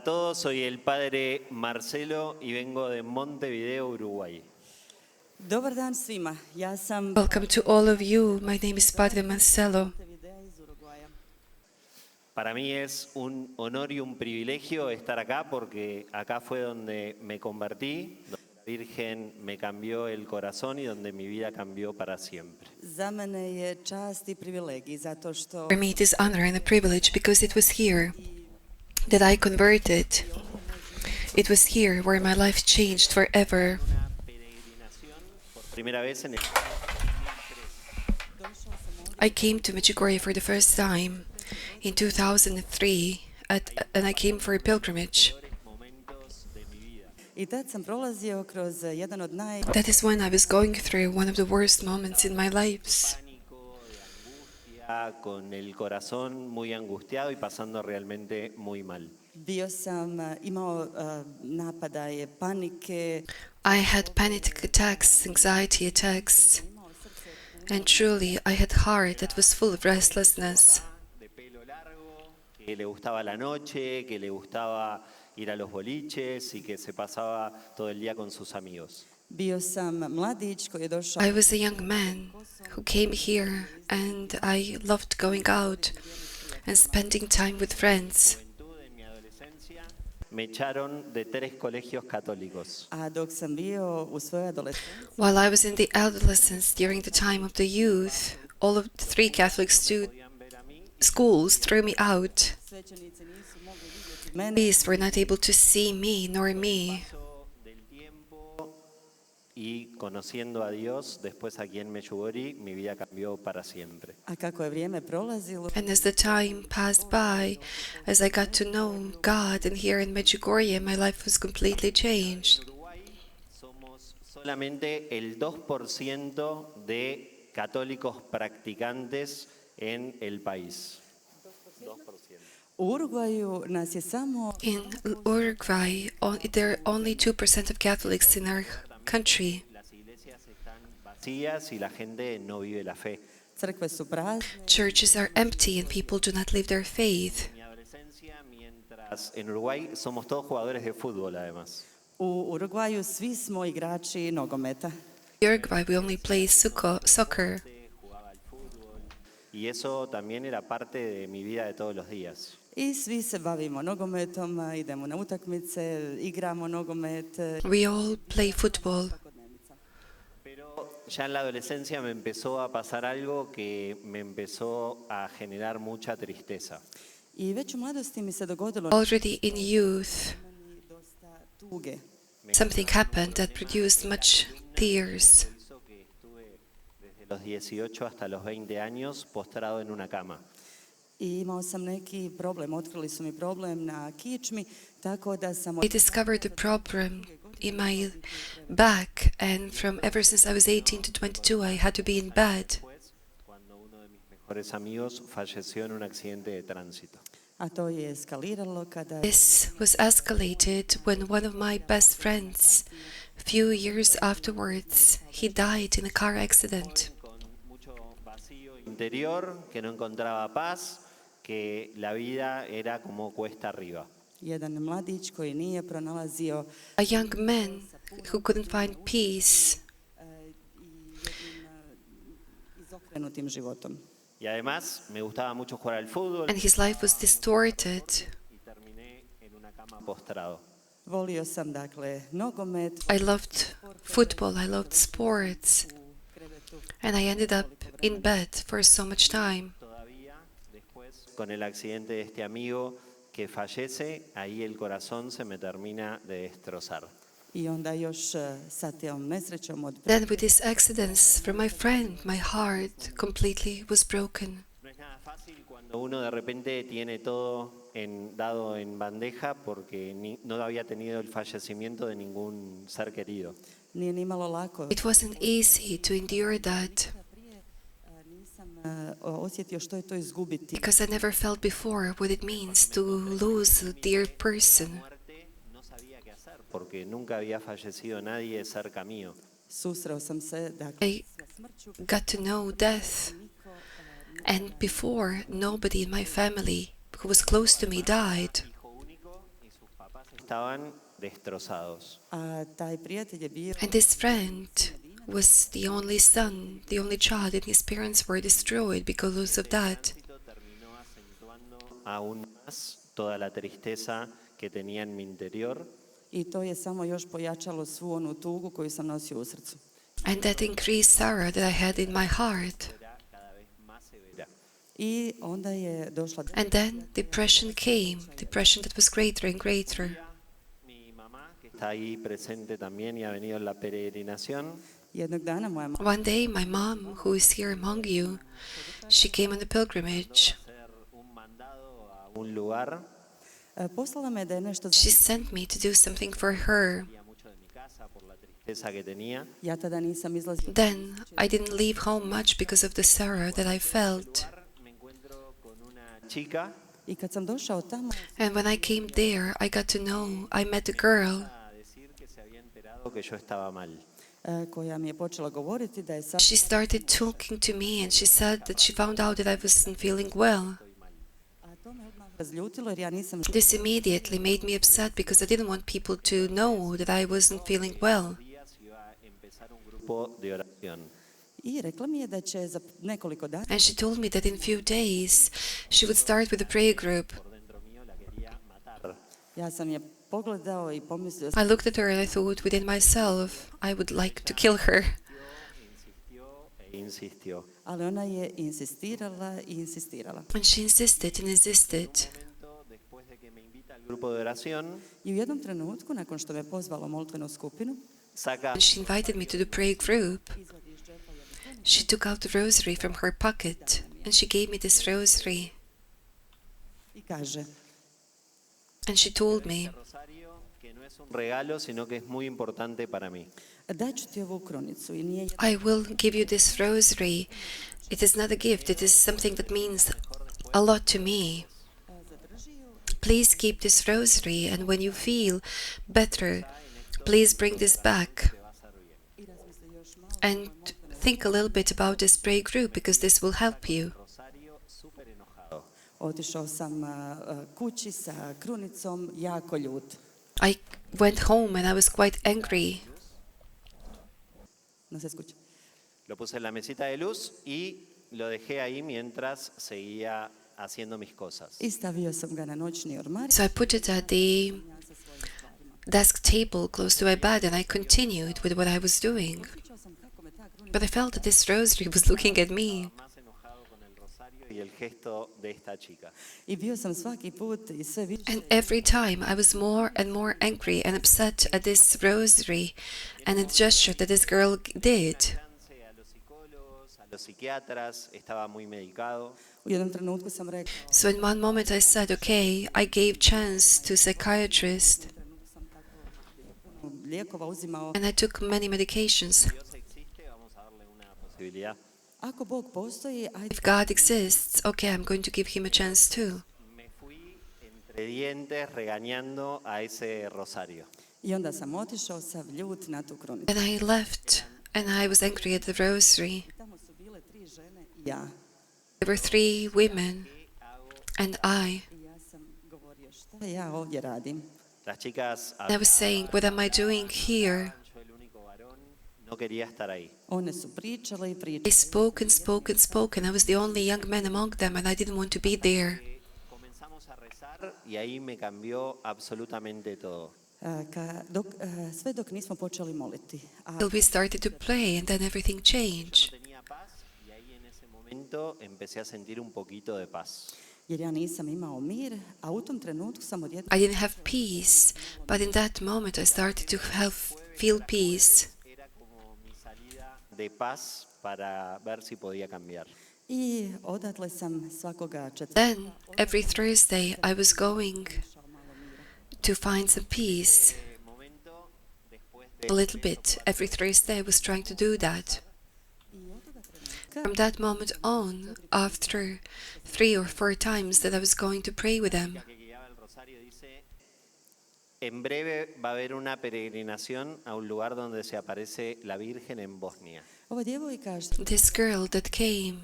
todos, soy el padre Marcelo y vengo de Montevideo, Uruguay. Dobar dan svima. Ja sam Welcome to all of you. My name is Padre Marcelo. iz Urugvaja. Para mí es un honor y un privilegio estar acá porque acá fue donde me convertí, donde la Virgen me cambió el corazón y donde mi vida cambió para siempre. Za mene je čast I privilegij zato što For me it is honor and a privilege because it was here that I converted. It was here where my life changed forever. Por primera vez en el I came to MEĐUGORJE for the first time in 2003 and I came for a pilgrimage. momentos de mi vida. I tad sam prolazio kroz jedan od That is when I was going through one of the worst moments in my life. Pánico, de angustia, con el corazón muy angustiado y pasando realmente muy mal. Bio sam imao napadaje panike. I had panic attacks, anxiety attacks, and truly I had heart that was full of restlessness. De pelo largo, que le gustaba la noche, que le gustaba ir a los boliches y que se pasaba todo el día con sus amigos. Bio sam mladić koji je došao I was a young man who came here and I loved going out and spending time with friends. En mi adolescencia me echaron de 3 colegios católicos. a dok sam bio u svojoj adolescenciji While I was in the adolescence during the time of the youth, all of the 3 Catholic schools threw me out. svećenici nisu mogli vidjeti mene. Priests were not able to see me nor me. Del tiempo y conociendo a Dios, después aquí en MEĐUGORJE, mi vida cambió para siempre. A kako je vrijeme prolazilo, And as the time passed by, as I got to know God and here in MEĐUGORJE, my life was completely changed. En Uruguay somos solamente el 2% de católicos practicantes en el país. 2%. u Urugvaju nas je samo In Uruguay, there are only 2% of Catholics in our country. Las iglesias están vacías y la gente no vive la fe. crkve su prazne. Churches are empty and people do not live their faith. En mi adolescencia, mientras en Uruguay somos todos jugadores de fútbol además. U Urugvaju svi smo igrači nogometa. In Uruguay, we only play soccer. Jugaba al fútbol y eso también era parte de mi vida de todos los días. I svi se bavimo nogometom, idemo na utakmice, igramo nogomet. We all play football. Pero ya en la adolescencia me empezó a pasar algo que me empezó a generar mucha tristeza. I već u mladosti mi se dogodilo Already in youth, dosta tuge. something happened that produced much tears. Hizo que estuve desde los 18 hasta los 20 años postrado en una cama. I imao sam neki problem, otkrili su mi problem na kičmi, tako da sam I discovered a problem in my back, and from ever since I was 18 to 22, I had to be in bed. Después, cuando uno de mis mejores amigos falleció en un accidente de tránsito. a to je eskaliralo kada This was escalated when one of my best friends, a few years afterwards, he died in a car accident. Con mucho vacío interior, que no encontraba paz, que la vida era como cuesta arriba. jedan mladić koji nije pronalazio A young man who couldn't find peace, i jednim izokrenutim životom. Y además me gustaba mucho jugar al fútbol and his life was distorted. y terminé en una cama postrado. Volio sam dakle nogomet I loved football, I loved sports, u krevetu. and I ended up in bed for so much time. Todavía después, con el accidente de este amigo que fallece, ahí el corazón se me termina de destrozar. I onda još sa tom nesrećom od Then with these accidents from my friend, my heart completely was broken. No es nada fácil cuando uno de repente tiene todo dado en bandeja porque no había tenido el fallecimiento de ningún ser querido. nije ni malo lako. It wasn't easy to endure that Prije nisam osjetio što je to izgubiti. because I never felt before what it means to lose a dear person. Muerte no sabía qué hacer porque nunca había fallecido nadie cerca mío. Susreo sam se dakle I sa smrću. got to know death, Niko and before nobody in my family who was close to me died. Hijo único y sus estaban destrozados. A taj prijatelj je bio And this friend was the only son, the only child, and his parents were destroyed because of that. Terminó acentuando aún más toda la tristeza que tenía en mi interior. i to je samo još pojačalo svu onu tugu koju sam nosio u srcu. And that increased sorrow that I had in my heart. Era cada vez más severa. I onda je došla And then depression came, depression that was greater and greater. Mi mamá, que está ahí presente también y ha venido en la peregrinación, jednog dana moja mama One day, my mom, who is here among you, she came on a pilgrimage. hacer un mandado a un lugar. poslala me da je nešto She sent me to do something for her. Salía mucho de mi casa por la tristeza que tenía. ja tada nisam izlazila. Then I didn't leave home much because of the sorrow that I felt. Me encuentro con una chica I kad sam došao tamo, And when I came there, I got to know, I met a girl. a decir que se había enterado que yo estaba mal. koja mi je počela govoriti da je sad She started talking to me and she said that she found out that I wasn't feeling well. a to me odmah razljutilo jer ja nisam This immediately made me upset because I didn't want people to know that I wasn't feeling well. Días iba a empezar un grupo de oración. i rekla mi je da će za nekoliko dana And she told me that in few days she would start with a prayer group. Por dentro mío la quería matar. ja sam je pogledao i pomislio I looked at her and I thought within myself, I would like to kill her. Insistió e insistió. ali ona je insistirala i insistirala. And she insisted and insisted. Momento, después de que me invita al grupo de oración, I u jednom trenutku, nakon što me pozvala u moltvenu skupinu, saca And she invited me to the prayer group. She took out the rosary from her pocket and she gave me this rosary. i kaže, And she told me, rosario, que no es un regalo, sino que es muy importante para mí. daću ti ovu kronicu i nije I will give you this rosary. It is not a gift, it is something that means a lot to me. Please keep this rosary, and when you feel better, please bring this back. And think a little bit about this prayer group because this will help you. Rosario súper enojado. otišao sam kući sa krunicom jako ljut. I went home and I was quite angry. No se escucha. Lo puse en la mesita de luz y lo dejé ahí mientras seguía haciendo mis cosas. I stavio sam ga na noćni ormar. So I put it at the desk table close to my bed and I continued with what I was doing. Osjećao sam kako me ta krunica But I felt that this rosary was looking at me. Más enojado con el rosario y el gesto de esta chica. i bio sam svaki put i sve više And every time I was more and more angry and upset at this rosary and at the gesture that this girl did. Chance a los psicólogos, a los psiquiatras, estaba muy medicado. u jednom trenutku sam rekla, So in one moment I said, okay, I gave chance to psychiatrist lijekova uzimao. and I took many medications. Dios existe, vamos a darle una posibilidad. Ako Bog postoji, ajde. If God exists, okay, I'm going to give him a chance too. Me fui entre dientes regañando a ese rosario. I onda sam otišao sav ljut na tu kronicu. And I left and I was angry at the rosary. Tamo su bile 3 žene i ja. There were 3 women and I. I ja sam govorio šta ja ovdje radim. Las chicas And I was saying, what am I doing here? yo el único varón, no quería estar ahí. One su pričale i I pričale. spoke and spoke and spoke and I was the only young man among them and I didn't want to be there. Comenzamos a rezar y ahí me cambió absolutamente todo. Sve dok nismo počeli moliti. A Till we started to pray and then everything changed. Tenía paz y ahí en ese momento empecé a sentir un poquito de paz. jer ja nisam imao mir, a u tom trenutku sam odjednom I didn't have peace, but in that moment I started to feel peace. Era como mi salida de paz para ver si podía cambiar. i odatle sam svakoga Then, every Thursday, I was going to find some peace. Momento, después A little bit. Every Thursday I was trying to do that. From that moment on, after 3 or 4 times that I was going to pray with them, que guiaba el rosario dice, en breve va a haber una peregrinación a un lugar donde se aparece la Virgen en Bosnia. ova djevojka this girl that came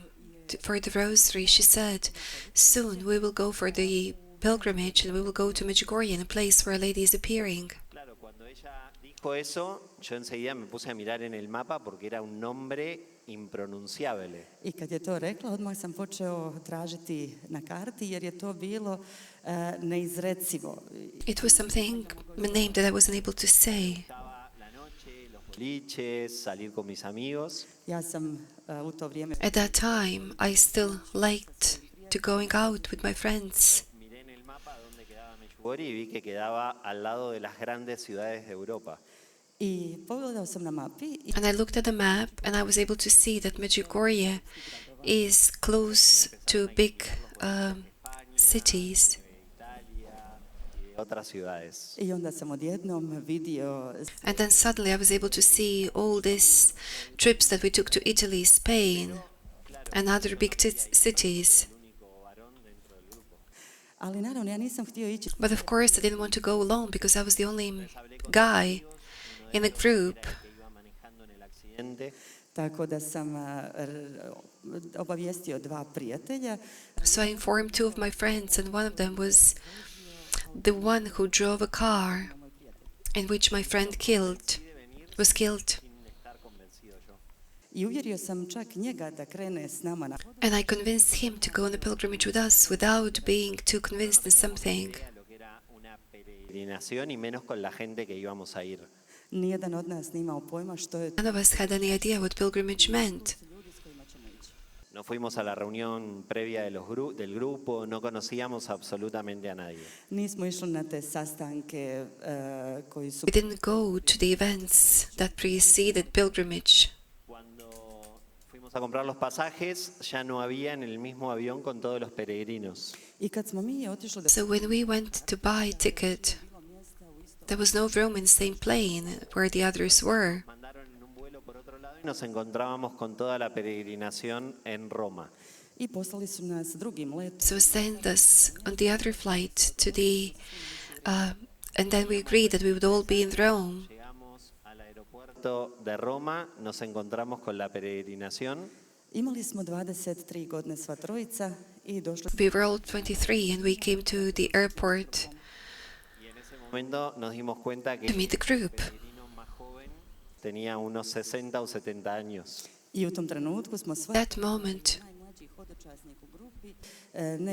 for the rosary, she said, soon we will go for the pilgrimage and we will go to Medjugorje, in a place where a lady is appearing. Claro, cuando ella dijo eso, yo enseguida me puse a mirar en el mapa porque era un nombre impronunciable. I kad je to rekla, odmah sam počeo tražiti na karti jer je to bilo neizrecivo. It was something, a name that I wasn't able to say. Estaba la noche, los boliches, salir con mis amigos. Ja sam u to vrijeme At that time, I still liked to going out with my friends. Miré en el mapa dónde quedaba Medjugorje y vi que quedaba al lado de las grandes ciudades de Europa. i pogledao sam na mapi i And I looked at the map and I was able to see that Medjugorje is close to big cities. Italia y de otras ciudades. I onda sam odjednom vidio And then suddenly I was able to see all these trips that we took to Italy, Spain, and other big cities. ali naravno ja nisam htio ići But of course, I didn't want to go alone because I was the only guy in the group. Que iba manejando en el accidente. tako da sam obavijestio dva prijatelja So I informed two of my friends, and one of them was the one who drove a car in which my friend was killed. Sin estar convencido yo. i uvjerio sam čak njega da krene s nama na And I convinced him to go on a pilgrimage with us without being too convinced in something. Lo que era una peregrinación y menos con la gente que íbamos a ir. nijedan od nas nije imao pojma što je None of us had any idea what pilgrimage meant. ljudi s kojima ćemo ići. No fuimos a la reunión previa de del grupo, no conocíamos absolutamente a nadie. Nismo išli na te sastanke koji su We didn't go to the events that preceded pilgrimage. Cuando fuimos a comprar los pasajes, ya no había en el mismo avión con todos los peregrinos. i kad smo mi otišli da So when we went to buy a ticket, there was no room in the same plane where the others were. Mandaron en un vuelo por otro lado y nos encontrábamos con toda la peregrinación en Roma. i poslali su nas drugim letom So sent us on the other flight to and then we agreed that we would all be in Rome. Llegamos al aeropuerto de Roma, nos encontramos con la peregrinación. imali smo 23 godine sva trojica i došli We were all 23 and we came to the airport Y en ese momento nos dimos cuenta que to meet the group. el peregrino más joven tenía unos 60 o 70 años. i u tom trenutku smo sva That moment, najmlađi hodočasnik u grupi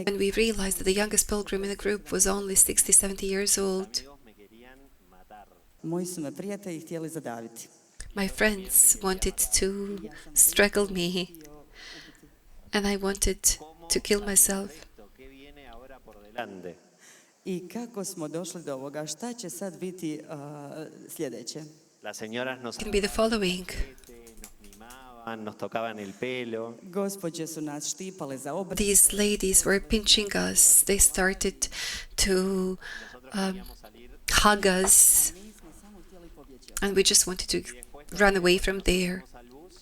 when we realized that the youngest pilgrim in the group was only 60, 70 years old, Amigos me querían matar. moji su me prijatelji htjeli zadaviti my friends wanted to strangle me and I wanted to kill myself. Esto, ¿qué viene ahora por delante? i kako smo došli do ovoga šta će sad biti sljedeće Las señoras nos Can be the following. nos mimaban, nos tocaban el pelo. gospođe su nas štipale za obraz These ladies were pinching us. They started to hug us, nismo samo htjeli pobjeći and we just wanted to run away from there. A luz,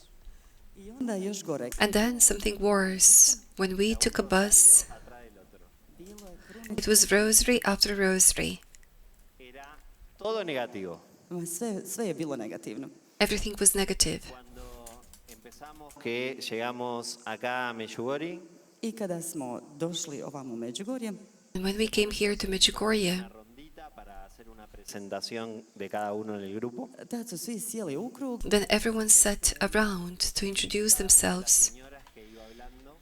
i onda još gore And then something worse. When we took a bus, atrás del otro. bilo je it was rosary after rosary. Era todo negativo. sve je bilo negativno Everything was negative. Cuando empezamos, que llegamos acá a Medjugorje, i kada smo došli ovamo u Međugorje And when we came here to Medjugorje, una rondita para hacer una presentación de cada uno en el grupo. tad su svi sjeli u krug then everyone sat around to introduce themselves. Señoras que iba hablando,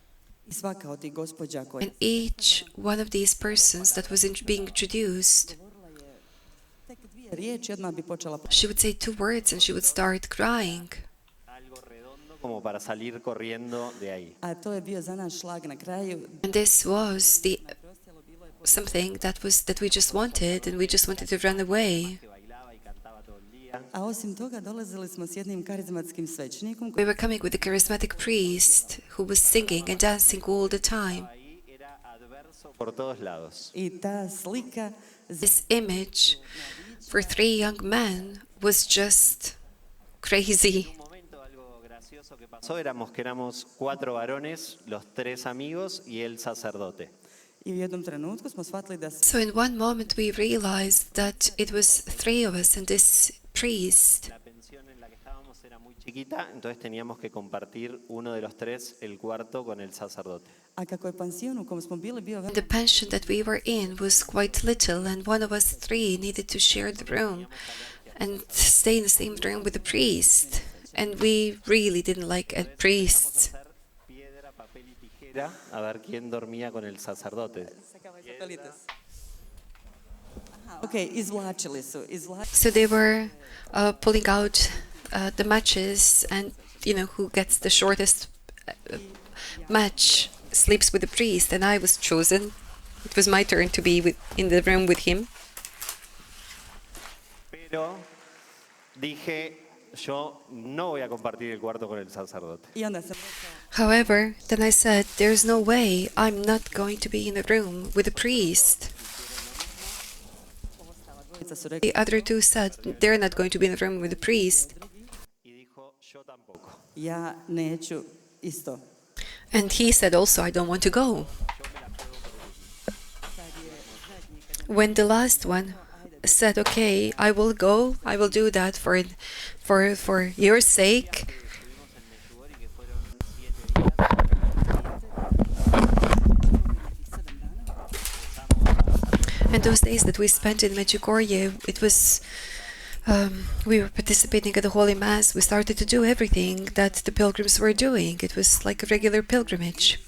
i svaka od tih gospođa koja And each one of these persons that was being introduced, govorila je tek dvije riječi odmah bi počela she would say two words and she would start crying. algo redondo como para salir corriendo de ahí. a to je bio za nas šlag na kraju And this was the preostalo bilo je something that we just wanted, and we just wanted to run away. Que bailaba y cantaba todo el día. a osim toga dolazili smo s jednim karizmatskim svećenikom We were coming with a charismatic priest who was singing and dancing all the time. Ahí era adverso por todos lados. i ta slika This image for three young men was just crazy. En un momento algo gracioso que pasó éramos que éramos 4 varones, los 3 amigos y el sacerdote. i u jednom trenutku smo shvatili da So in one moment we realized that it was three of us and this priest. La pensión en la que estábamos era muy chiquita, entonces teníamos que compartir uno de los tres el cuarto con el sacerdote. A kako je pansion u kom smo bili bio The pension that we were in was quite little, and one of us three needed to share the room and stay in the same room with the priest. And we really didn't like priests. Piedra, papel y tijera, a ver quién dormía con el sacerdote. Ok, izvlačili su. So they were pulling out the matches, and who gets the shortest match sleeps with the priest, and I was chosen. It was my turn to be in the room with him. Pero dije, yo no voy a compartir el cuarto con el sacerdote. I onda sam However, then I said, there's no way I'm not going to be in the room with the priest. rekla, su rekli, The other two said they're not going to be in the room with the priest. Y dijo, yo tampoco. ja neću isto. And he said also, I don't want to go. When the last one said, okay, I will go, I will do that for your sake. And those days that we spent in MEĐUGORJE, it was, we were participating at the Holy Mass. We started to do everything that the pilgrims were doing. It was like a regular pilgrimage.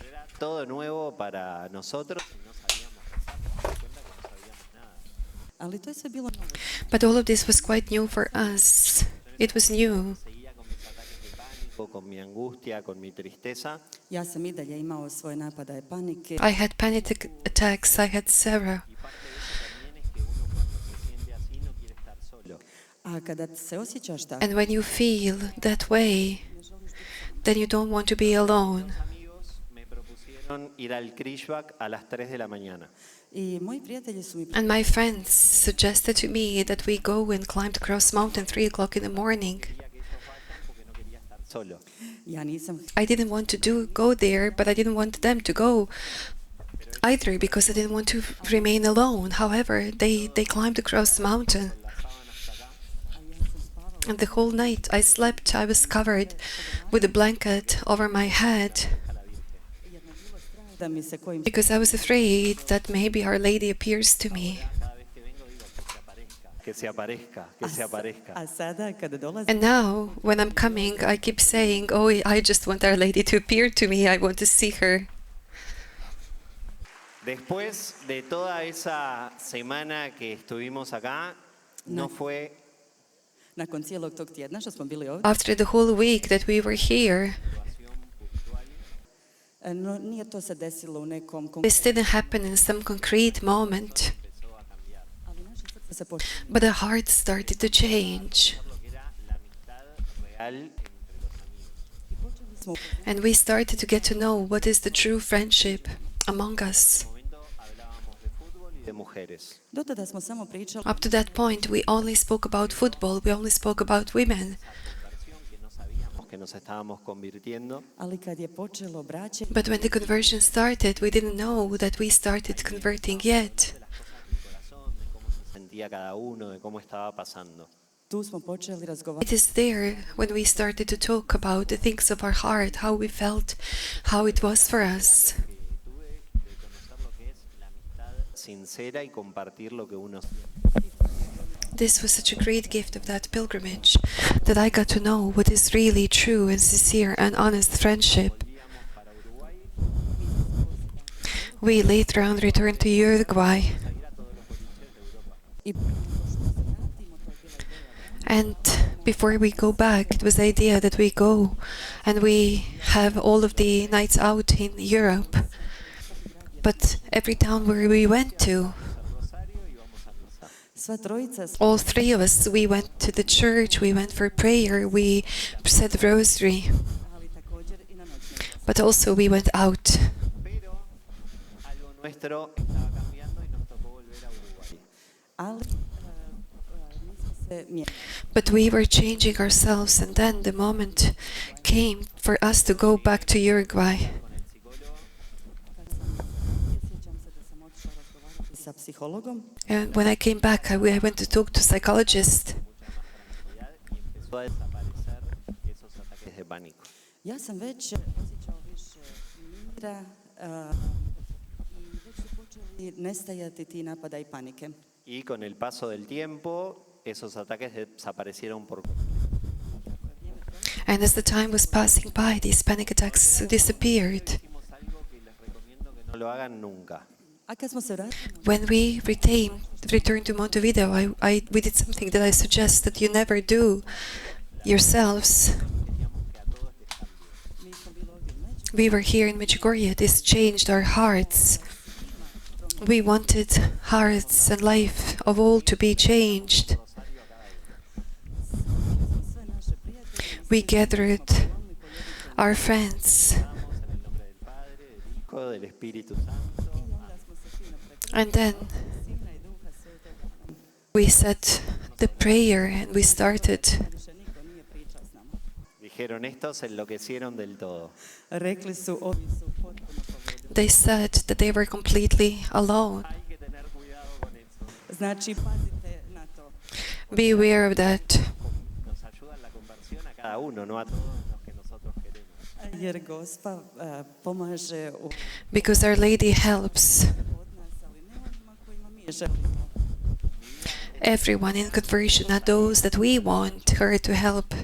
Era todo nuevo para nosotros y no sabíamos qué hacer. Nos dimos cuenta que no sabíamos nada. Ali to je sve bilo novo. But all of this was quite new for us. It was new. Seguía con mis ataques de pánico, con mi angustia, con mi tristeza. Ja sam i dalje imao svoje napadaje panike. I had panic attacks. I had several. Y parte de eso también es que uno cuando se siente así no quiere estar solo. A kada se osjećaš tako, And when you feel that way, then you don't want to be alone. Amigos me propusieron ir al Krishbak a las 3 de la mañana. i moji prijatelji su mi And my friends suggested to me that we go and climb the Cross Mountain 3 o'clock in the morning. Quería que ellos vayan porque no quería estar solo. ja nisam I didn't want to go there, but I didn't want them to go either because I didn't want to remain alone. However, they climbed the Cross Mountain. And the whole night I slept, I was covered with a blanket over my head da mi se kojim because I was afraid that maybe Our Lady appears to me. Cada vez que vengo digo que se aparezca, que se aparezca. a sada kada dolazim And now, when I'm coming, I keep saying, oh, I just want Our Lady to appear to me. I want to see her. Después de toda esa semana que estuvimos acá, no fue nakon cijelog tog tjedna što smo bili ovdje, After the whole week that we were here, no, nije to se desilo u nekom this didn't happen in some concrete moment, ali naše srce se počelo. but the heart started to change. lo que era la amistad real entre los amigos. Smo And we started to get to know what is the true friendship among us. En ese momento hablábamos de fútbol y de mujeres. do tada smo samo pričali Up to that point, we only spoke about football, we only spoke about women. Conversión que no sabíamos que nos estábamos convirtiendo. ali kad je počelo braće But when the conversion started, we didn't know that we started converting yet. De cómo se sentía cada uno, de cómo estaba pasando. tu smo počeli razgovarati It is there when we started to talk about the things of our heart, how we felt, how it was for us. Que tuve de conocer lo que es la amistad sincera y compartir lo que uno siente. This was such a great gift of that pilgrimage that I got to know what is really true and sincere and honest friendship. Volvíamos para Uruguay, We later on returned to Uruguay, a ir a todos los boliches de Europa. i vratimo, to je bila ideja. and before we go back, it was the idea that we go and we have all of the nights out in Europe. But every town where we went to, Rosario y vamos a misa. Sva trojica smo all three of us, we went to the church, we went for prayer, we said the rosary, ali također i na noćne. but also we went out. Pero algo nuestro estaba cambiando y nos tocó volver a Uruguay. Ali mi smo se mijenjali. But we were changing ourselves, and then the moment came for us to go back to Uruguay. Con el psicólogo Kad sam, sjećam se da sam otišla razgovarati sa psihologom. And when I came back, I went to talk to psychologist. Empezó a desaparecer esos ataques de pánico. Ja sam već osjećao više mira i već su počeli nestajati ti napadaj panike. Y con el paso del tiempo, esos ataques desaparecieron por And as the time was passing by, these panic attacks disappeared. Hicimos algo que les recomiendo que no lo hagan nunca. A kad smo se vratili, When we returned to Montevideo, we did something that I suggest that you never do yourselves. mi smo bili ovdje u Međugorju. We were here in Medjugorje. This changed our hearts. We wanted hearts and life of all to be changed. Sve naše prijatelje We gathered our friends, Hijo, del Espíritu Santo. i onda smo se fino preko and then Sina i Duha Svetoga. we said the prayer and we started. Više niko nije pričao s nama. Dijeron, estos se enloquecieron del todo. Rekli su, ovi su potpuno pogodili. They said that they were completely alone. Hay que tener cuidado con eso. Znači, pazite na to. Be aware of that, Nos ayuda en la conversión a cada uno, no a todos los que nosotros queremos. Jer Gospa pomaže because Our Lady helps od nas, ali ne onima kojima mi želimo. everyone in conversion, not those that we want her to help.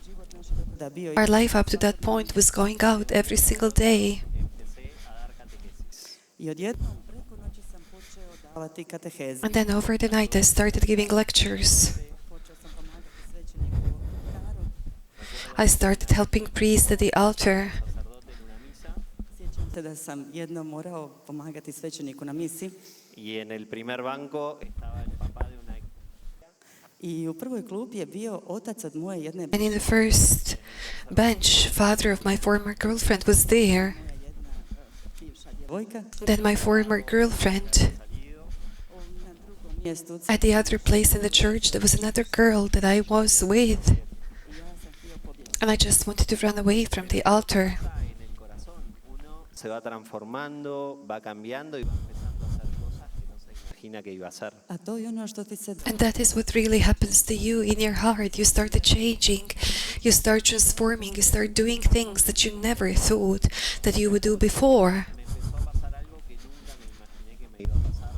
Život naš da bio Our life up to that point was going out every single day. Empecé a dar catequesis. i odjednom preko noći sam počeo davati kateheze. And then over the night I started giving lectures. Počeo sam pomagati svećeniku u oltaru. I started helping priests at the altar. Sacerdote en una misa. Sjećam se da sam jednom morao pomagati svećeniku na misi Y en el primer banco estaba el papá de una i u prvoj klupi je bio otac od moje jedne And in the first bench, father of my former girlfriend was there. jedna bivša djevojka. Then my former girlfriend. Na drugom mjestu At the other place in the church, there was another girl that I was with. i ja sam htio pobjeći. And I just wanted to run away from the altar. en el corazón. Uno se va transformando, va cambiando y va empezando a hacer cosas que no se imagina que iba a hacer. A to je ono što ti se And that is what really happens to you in your heart. You start changing, you start transforming, you start doing things that you never thought that you would do before. Me empezó a pasar algo que nunca me imaginé que me iba a pasar.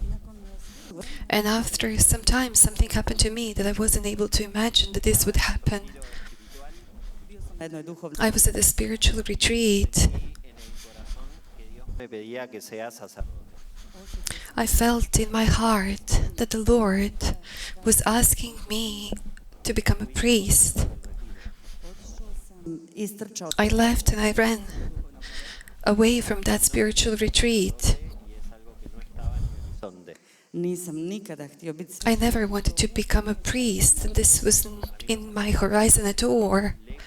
i nakon svega And after some time, something happened to me that I wasn't able to imagine that this would happen. bio sam na jednoj duhovnoj I was at a spiritual retreat. En el corazón que Dios me pedía que sea sacerdote. I felt in my heart that the Lord was asking me to become a priest. otišao sam, istrčao I left and I ran away from that spiritual retreat. Y es algo que no estaba en mi horizonte. nisam nikada htio biti I never wanted to become a priest, and this wasn't in my horizon at all. Lejos, y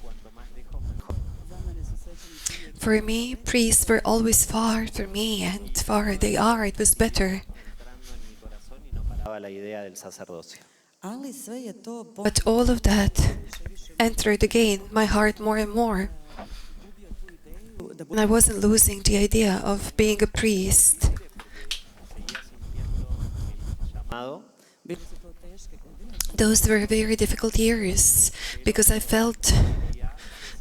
cuanto más lejos, mejor. za mene su svećenici uvijek For me, priests were always far from me, and far they are, it was better. Entrando en mi corazón y no paraba la idea del sacerdocio. ali sve je to But all of that entered again my heart more and more, pogubio tu ideju da and I wasn't losing the idea of being a priest. Seguía sintiendo el llamado, bile su to teške godine. Those were very difficult years, because I felt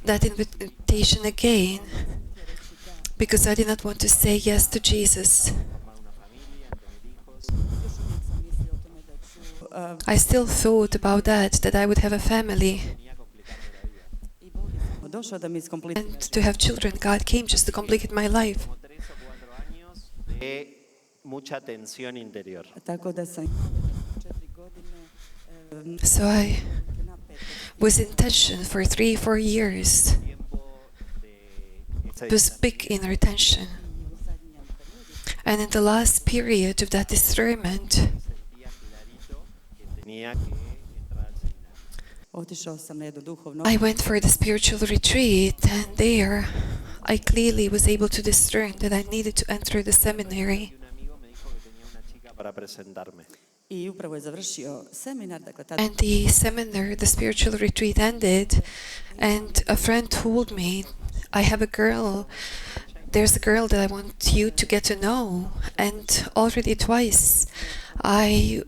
that invitation again, because I did not want to say yes to Jesus. formar una familia, tener hijos. Još uvijek sam mislio o tome da ću I still thought about that I would have a family Venía complicando la vida. i Bog je samo došao da mi iskompletira. and to have children. God came just to complicate my life. Como 3 o 4 años de mucha tensión interior. Tako da sam imala 4 godine So I napete. was in tension for 3-4 years. Tiempo de ese It was big inner tension. I u zadnjem periodu And in the last period of that discernment, sentía clarito que tenía que entrar al seminario. otišao sam na jednu duhovnu I went for the spiritual retreat, and there I clearly was able to discern that I needed to enter the seminary. Y un amigo me dijo que tenía una chica para presentarme. i upravo je završio seminar, dakle tada And the seminar, the spiritual retreat ended, and a friend told me, I have a girl there's a girl that I want you to get to know. And already twice I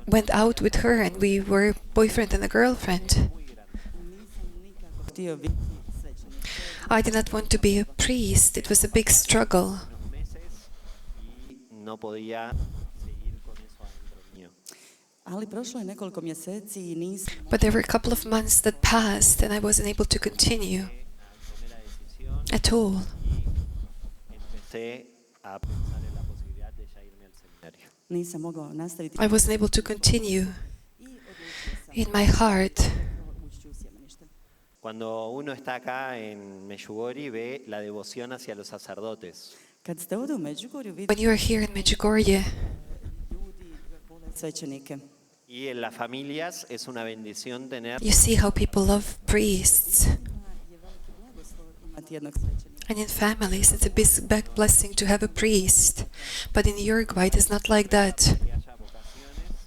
went out with her and we were boyfriend and a girlfriend. Htio biti svećenik. I did not want to be a priest. It was a big struggle. No podía seguir con eso adentro mío. Ali prošlo je nekoliko mjeseci i nisam But there were a couple of months that passed and I wasn't able to continue Tomé la decisión at all. y empecé a pensar en la posibilidad de ya irme al seminario. nisam mogao nastaviti I wasn't able to continue i odlučio sam in my heart. ući u sjemenište. Cuando uno está acá en Medjugorje ve la devoción hacia los sacerdotes. Kad ste ovdje u Međugorju When vidite you are here in Medjugorje, ljudi vole svećenike. Y en las familias es una bendición tener you see how people love priests. Je veliki blagoslov imati jednog svećenika. And in families, it's a big blessing to have a priest. But in Uruguay, it is not like that. que haya vocaciones.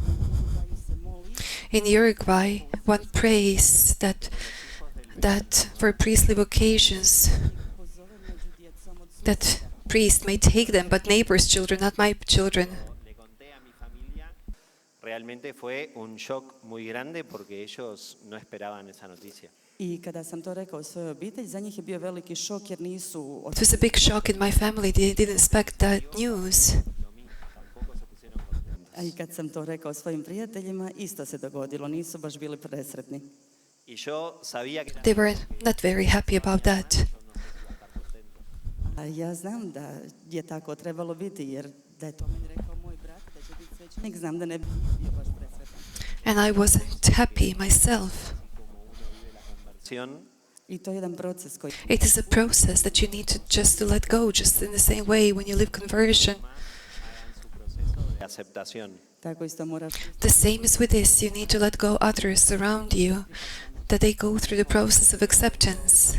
Uruguaju se moli In Uruguay, one prays that for priestly vocations, pozove među djecom od that priest may take them, but neighbors' children, not my children. Le conté a mi familia, realmente fue un shock muy grande porque ellos no esperaban esa noticia. I kada sam to rekao svojoj obitelji, za njih je bio veliki šok jer nisu It was a big shock in my family. They didn't expect that news. Lo mismo, tampoco se pusieron contentos. A i kad sam to rekao svojim prijateljima, isto se dogodilo, nisu baš bili presretni. Y yo sabía que They were not very happy about that. A ja znam da je tako trebalo biti, jer da je to meni rekao moj brat, da će biti svećenik, znam da ne bi bio baš presretan. And I wasn't happy myself. conversión, I to je jedan proces koji It is a process that you need to just to let go, just in the same way when you live conversion. hagan su proceso de aceptación. tako isto moraš The same is with this. You need to let go others around you, that they go through the process of acceptance.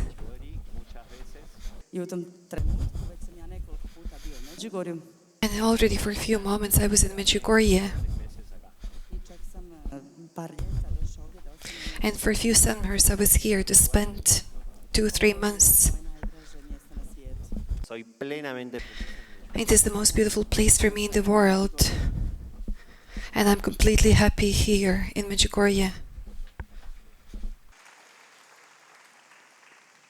Muchas veces i u tom trenutku, već sam ja nekoliko puta bio u Međugorju And already for a few moments I was in Medjugorje, i čak sam par ljeta došao ovdje da ostanem and for a few summers I was here to spend 2-3 months. najdraže mjesto na svijetu. soy plenamente It is the most beautiful place for me in the world, and I'm completely happy here in Medjugorje.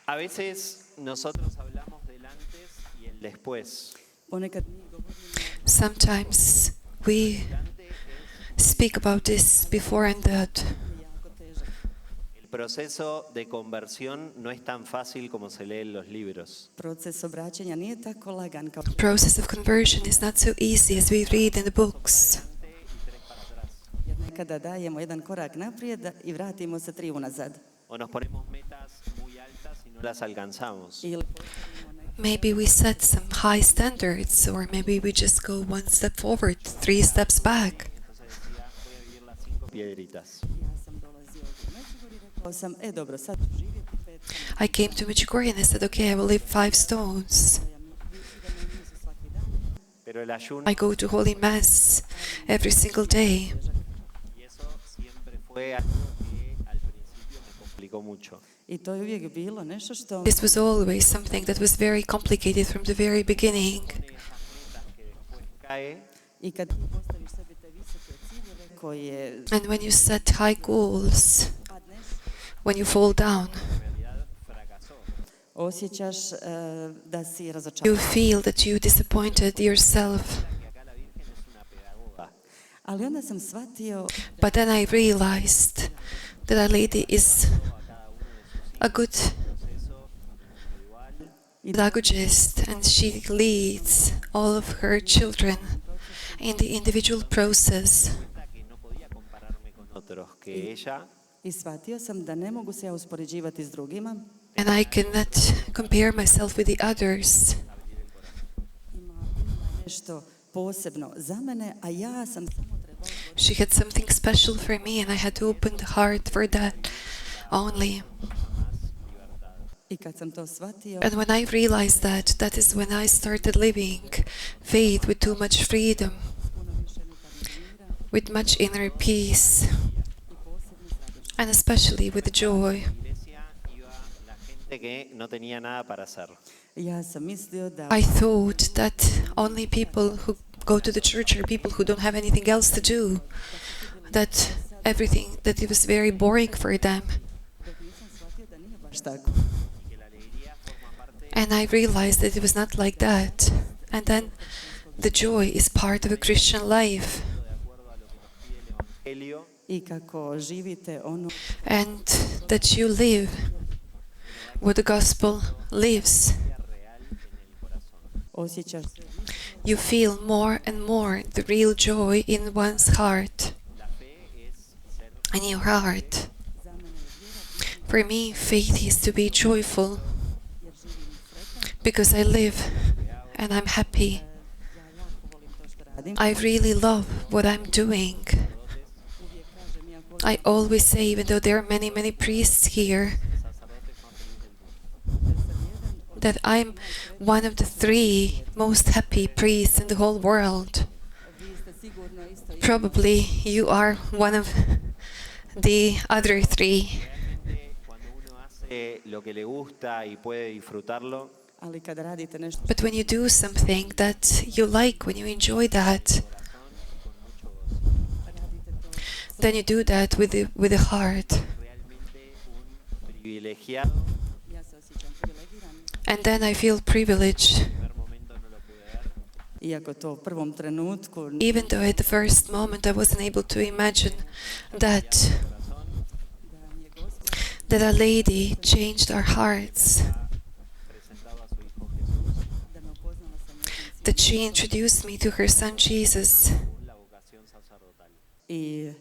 A veces nosotros hablamos del antes y el después. Ponekad mi govorimo Sometimes we speak about this before and that. je jako težak. El proceso de conversión no es tan fácil como se lee en los libros. Proces obraćanja nije tako lagan kao The process of conversion is not so easy as we read in the books. jer nekada dajemo jedan korak naprijed i vratimo se 3 unazad. O nos ponemos metas muy altas y no las alcanzamos. Ili postavimo neke Maybe we set some high standards, or maybe we just go 1 step forward, 3 steps back. Entonces decía, voy a vivir las 5 piedritas. Ja sam dolazio ovdje u Međugorje i rekao sam, dobro, sad ću živjeti 5 I came to Medjugorje and I said, okay, I will live 5 stones. idemo u misu svaki dan. Pero el ayuno I go to Holy Mass every single day. y eso siempre fue algo que al principio me complicó mucho. I to je uvijek bilo nešto što This was always something that was very complicated from the very beginning. Esas metas que después cae, i kad ti postaviš sebi te visoke ciljeve koje And when you set high goals, padneš, when you fall down, en realidad fracasó. osjećaš da si razočaran. you feel that you disappointed yourself. Que acá la Virgen es una pedagoga. Ali onda sam shvatio But then I realized that Our Lady is a good Proceso individual pedagogist, and she leads all of her children in the individual process. que no podía compararme con otros, que ella i shvatio sam da ne mogu se ja uspoređivati s drugima. And I cannot compare myself with the others. Ima nešto posebno za mene, a ja sam samo trebala She had something special for me, and I had to open the heart for that only. i kad sam to shvatio, And when I realized that, that is when I started living faith with too much freedom, puno više unutarnjeg mira with much inner peace, i posebno s radošću. and especially with joy. iglesia iba la gente que no tenía nada para hacer. Ja sam mislio da I thought that only people who go to the church are people who don't have anything else to do, that that it was very boring for them. dok nisam shvatio da nije baš tako. And I realized that it was not like that. And then the joy is part of a Christian life. I kako živite ono And that you live what the gospel lives. osjećaš se You feel more and more the real joy in one's heart. In your heart. za mene je vjera For me, faith is to be joyful jer živim sretan. because I live and I'm happy. Ja jako volim to što radim. I really love what I'm doing. Uvijek kažem ja volim I always say, even though there are many, many priests here, that I'm one of the 3 most happy priests in the whole world. vi ste sigurno isto i Probably you are one of the other 3. Lo que le gusta y puede disfrutarlo, ali kad radite nešto But when you do something that you like, when you enjoy that, radite to then you do that with the heart. realmente un privilegiado. ja se osjećam privilegiran And then I feel privileged, En el primer momento no lo pude ver. iako to u prvom trenutku even though at the first moment I wasn't able to imagine that da mi je Gospod that a lady changed our hearts, Presentado a su hijo Jesús da me upoznala sa njegovim that she introduced me to her son Jesus, según la vocación sacerdotal. i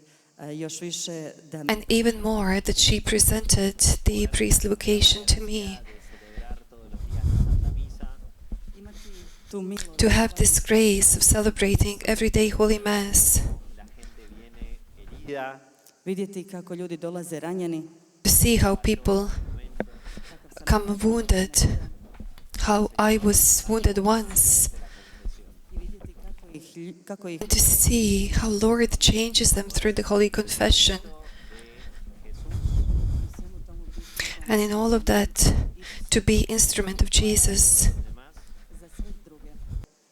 još više da me and even more that she presented the priestly vocation to me, De celebrar todos los días la Santa Misa, imati tu milost to have this grace of celebrating everyday Holy Mass, la gente viene herida, vidjeti kako ljudi dolaze ranjeni to see how people come wounded, how I was wounded once, i vidjeti kako ih and to see how Lord changes them through the Holy Confession. u svemu tomu biti And in all of that, to be instrument of Jesus. demás, za sve druge.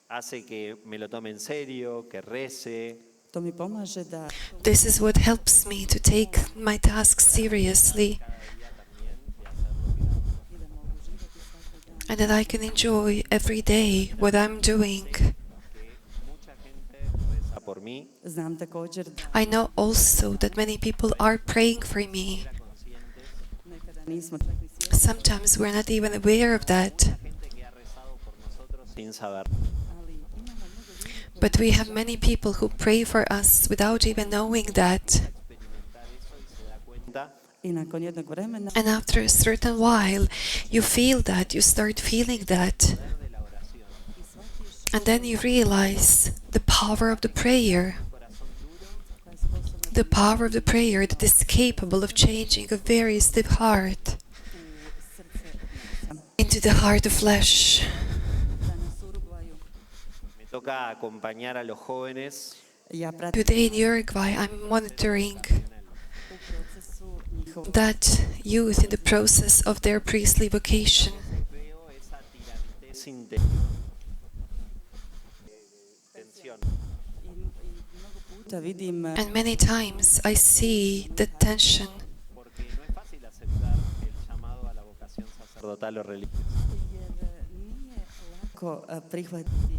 hace que me lo tome en serio, que rece, To mi pomaže da This is what helps me to take my task seriously, i da mogu živjeti svakog dana. and that I can enjoy every day what I'm doing. que mucha gente reza por mí, Znam također da I know also that many people are praying for me. conscientes, nekada nismo čak ni svjesni, Sometimes we're not even aware of that, gente que ha rezado por nosotros sin saber. ali imamo mnogo ljudi but we have many people who pray for us without even knowing that. Experimentar eso y se da cuenta i nakon jednog vremena And after a certain while, you feel that, you start feeling that, de la oración. i shvatiš and then you realize the power of the prayer. Corazón duro da je sposobno The power of the prayer that is capable of changing a very stiff heart u srce od into the heart of flesh. danas u Urugvaju. me toca acompañar a los jóvenes Ja pratim Today in Uruguay, I'm monitoring u procesu njihovog that youth in the process of their priestly vocation. veo esa tiranidez interior de tensión. i mnogo puta vidim And many times I see the tension, Porque no es fácil aceptar el llamado a la vocación sacerdotal o religiosa. jer nije lako prihvatiti poziv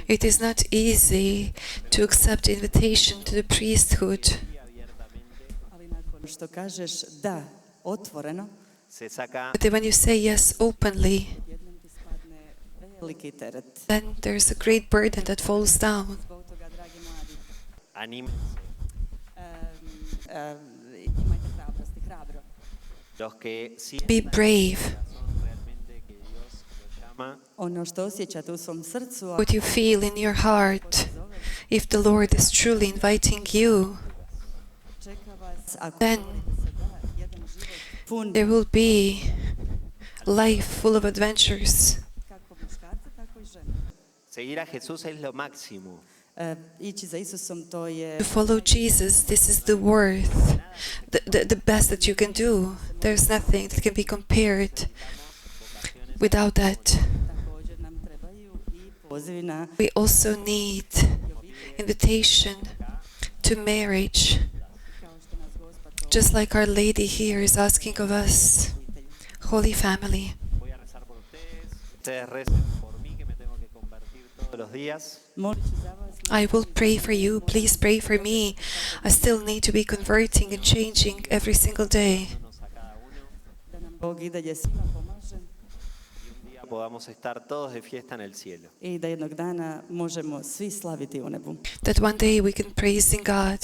it is not easy to accept the invitation to the priesthood. Y abiertamente ali nakon što kažeš da otvoreno se saca But when you say yes openly, jednom ti spadne veliki teret. then there's a great burden that falls down. Zbog toga, dragi mladi, anímense. imajte hrabrosti, hrabro. Los que Be sienten brave. corazón realmente que Dios los llama, Ono što osjećate u svom srcu, What you feel in your heart, if the Lord is truly inviting you, čeka vas, ako Then volite se da, jedan život pun there will be life full of adventures. kako muškarca, tako i žene. seguir a Jesús es lo máximo. Ići za Isusom, to je To follow Jesus, this is the worth, the best that you can do. There's nothing that can be compared. Vocaciones Without that, također nam trebaju i pozivi na we also need invitation to marriage, kao što nas Gospod just like Our Lady here is asking of us, Holy Family. Voy a rezar por ustedes. Ustedes recen por mí, que me tengo que convertir todos los días. molit ću za vas I will pray for you. Please pray for me. I still need to be converting and changing every single day. A cada uno. da nam Bog i dalje svima pomaže Y un día podamos estar todos de fiesta en el cielo. i da jednog dana možemo svi slaviti u nebu. That one day we can praise in God.